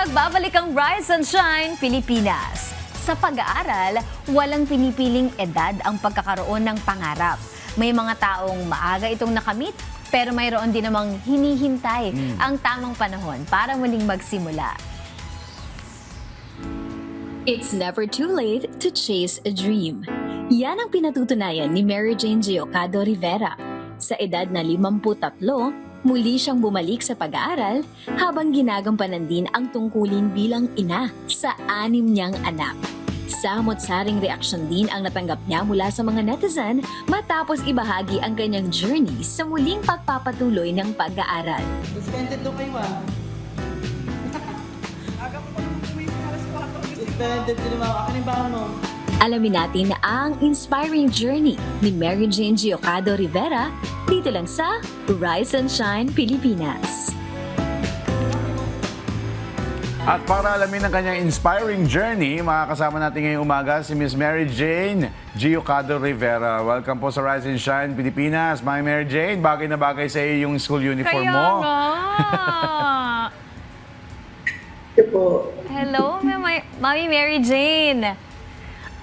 Nagbabalik ang Rise and Shine Pilipinas. Sa pag-aaral, walang pinipiling edad ang pagkakaroon ng pangarap. May mga taong maaga itong nakamit, pero mayroon din namang hinihintay ang tamang panahon para muling magsimula. It's never too late to chase a dream. Yan ang pinatutunayan ni Mary Jane Giocado Rivera. Sa edad na 53, muli siyang bumalik sa pag-aaral habang ginagampanan din ang tungkulin bilang ina sa 6 niyang anak. Samot-saring reaksyon din ang natanggap niya mula sa mga netizen matapos ibahagi ang kanyang journey sa muling pagpapatuloy ng pag-aaral. Suspended doon kayo Aga po naman kami alas 4. Suspended din naman. Akin yung baon mo. Alamin natin ang inspiring journey ni Mary Jane Giocado Rivera dito lang sa Rise and Shine Pilipinas. At para alamin ang kanyang inspiring journey, makakasama natin ngayong umaga si Miss Mary Jane Giocado Rivera. Welcome po sa Rise and Shine Pilipinas. Mary Jane, bagay na bagay sa iyo yung school uniform mo. Kaya nga! Hello, Mami Mary Jane.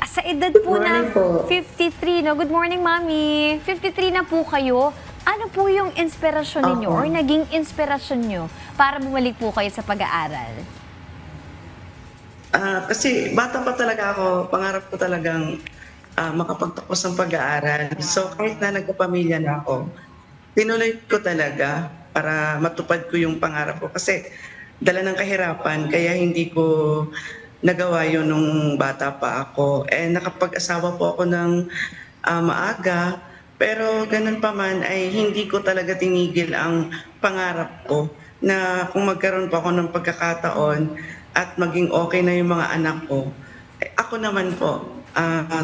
Sa edad po na 53, no? Good morning, Mami. 53 na po kayo. Ano po yung inspirasyon ninyo or naging inspirasyon nyo para bumalik po kayo sa pag-aaral? Kasi bata pa talaga ako, pangarap ko talagang makapagtapos ng pag-aaral. So kahit na nagkapamilya na ako, tinuloy ko talaga para matupad ko yung pangarap ko. Kasi dala ng kahirapan, kaya hindi ko nagawa yun nung bata pa ako. Nakapag-asawa po ako ng maaga, pero ganun pa man ay hindi ko talaga tinigil ang pangarap ko na kung magkaroon pa ako ng pagkakataon at maging okay na yung mga anak ko, ako naman po,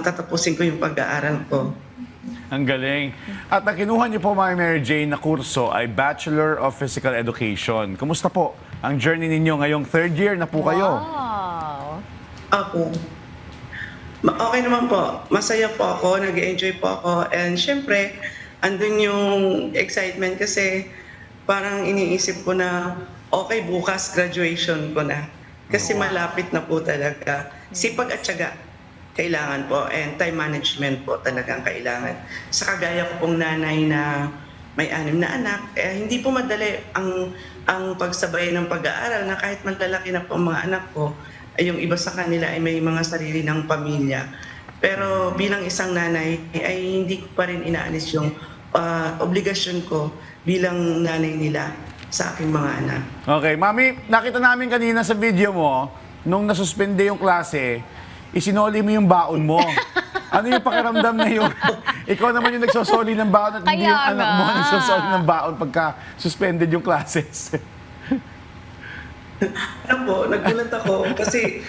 tatapusin ko yung pag-aaral ko. Ang galing. At ang kinuha niyo po, Mary Jane, na kurso ay Bachelor of Physical Education. Kumusta po ang journey ninyo ngayong third year na po kayo? Wow! Ako. Okay naman po. Masaya po ako, nag-enjoy po ako. And syempre, andun yung excitement kasi parang iniisip ko na okay, bukas graduation ko na. Kasi malapit na po talaga. Sipag at tiyaga kailangan po and time management po talagang kailangan. Sa kagaya ko pong nanay na may 6 na anak, hindi po madali ang pagsabay ng pag-aaral na kahit malalaki na po ang mga anak ko, yung iba sa kanila ay may mga sarili ng pamilya. Pero bilang isang nanay, ay hindi ko pa rin inaalis yung obligasyon ko bilang nanay nila sa aking mga anak. Okay, Mami, nakita namin kanina sa video mo, nung nasuspende yung klase, isinoli mo yung baon mo. Ano yung pakiramdam na yung ikaw naman yung nagsosoli ng baon at hindi yung anak mo nagsosoli ng baon pagka suspended yung classes? Ano po, nagulat ako kasi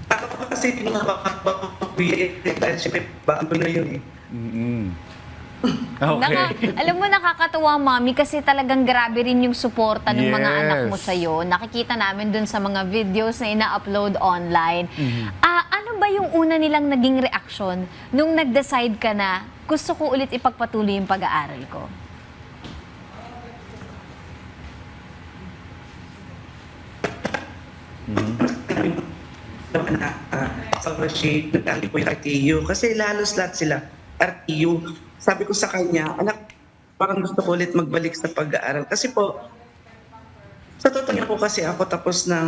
ako kasi pinakapagpapabili dahil siyempre bago na yun Okay. Alam mo, nakakatuwa, Mami, kasi talagang grabe rin yung suporta ng mga anak mo sa'yo. Nakikita namin dun sa mga videos na ina-upload online. Ano ba yung una nilang naging reaksyon nung nag-decide ka na gusto ko ulit ipagpatuloy yung pag-aaral ko? Appreciate nag-ali po yung RTU kasi lalos lahat sila RTU. Sabi ko sa kanya, anak, parang gusto ko ulit magbalik sa pag-aaral kasi po sa totoo niya po kasi ako tapos ng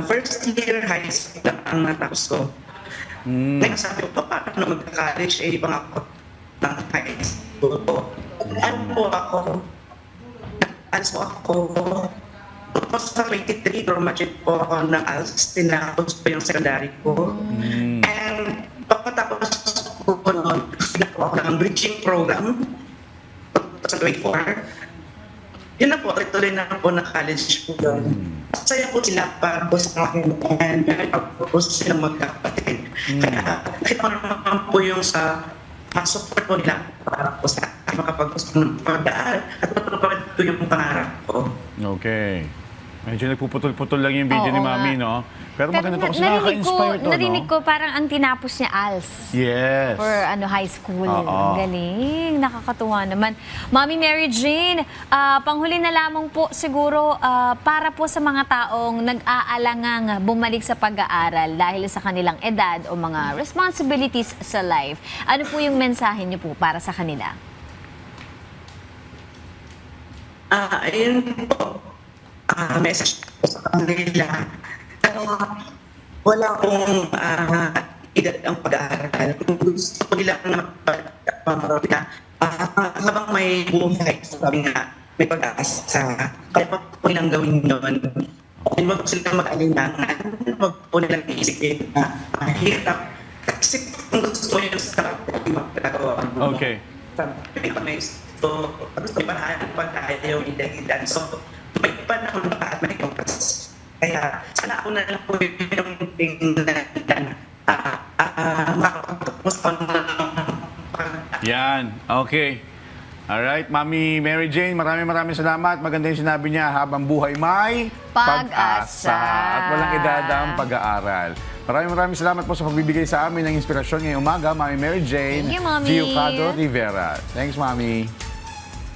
first year high school ang natapos ko. Ngayon sabi ko, paano magka-college? Di ba ako ng high school po. Ano po ako? Alas po ako. Tapos sa 23, graduate po ako ng ALS. Tinapos po yung secondary ko. And pagkatapos ko noon, po ako ng bridging program sa 24. Yun na po, ituloy na po na college po doon. Masaya po sila para po sa akin and po silang magkapatid. Kaya nakita ko naman po yung sa support po nila para po sa makapag-gusto ng pag-aaral at matulungan po yung pangarap ko. Okay. Medyo nagpuputol-putol lang yung video ni Oo Mami, nga. no? Pero maganda to kasi narinig nakaka-inspire to, narinig no? ko parang ang tinapos niya ALS. Yes. For high school. Oo. Ang galing. Nakakatuwa naman. Mami Mary Jane, panghuli na lamang po siguro para po sa mga taong nag-aalangang bumalik sa pag-aaral dahil sa kanilang edad o mga responsibilities sa life. Ano po yung mensahe niyo po para sa kanila? Ayun po. Message ko sa kanila. Wala akong edad ang pag-aaral. Kung gusto ko nila magpapagawa na habang may buhay, sabi nga, may pag-asa. Kaya pa po nilang gawin yun. Kung wag sila mag-alinlangan, wag po nilang iisipin na hirap. Kasi kung gusto ko yun sa magpapagawa. Okay. So, gusto ko paraan pag tayo edad. So, may panahon pa at may oras. Kaya, sana ako na lang po yung tingnan makapagtapos pa Yan. Okay. Alright, Mami Mary Jane, maraming salamat. Maganda yung sinabi niya, habang buhay may Pag-asa. At walang edad ang pag-aaral. Maraming salamat po sa pagbibigay sa amin ng inspirasyon ngayong umaga, Mami Mary Jane. Thank you, Mami. Giocado Rivera. Thanks, Mami.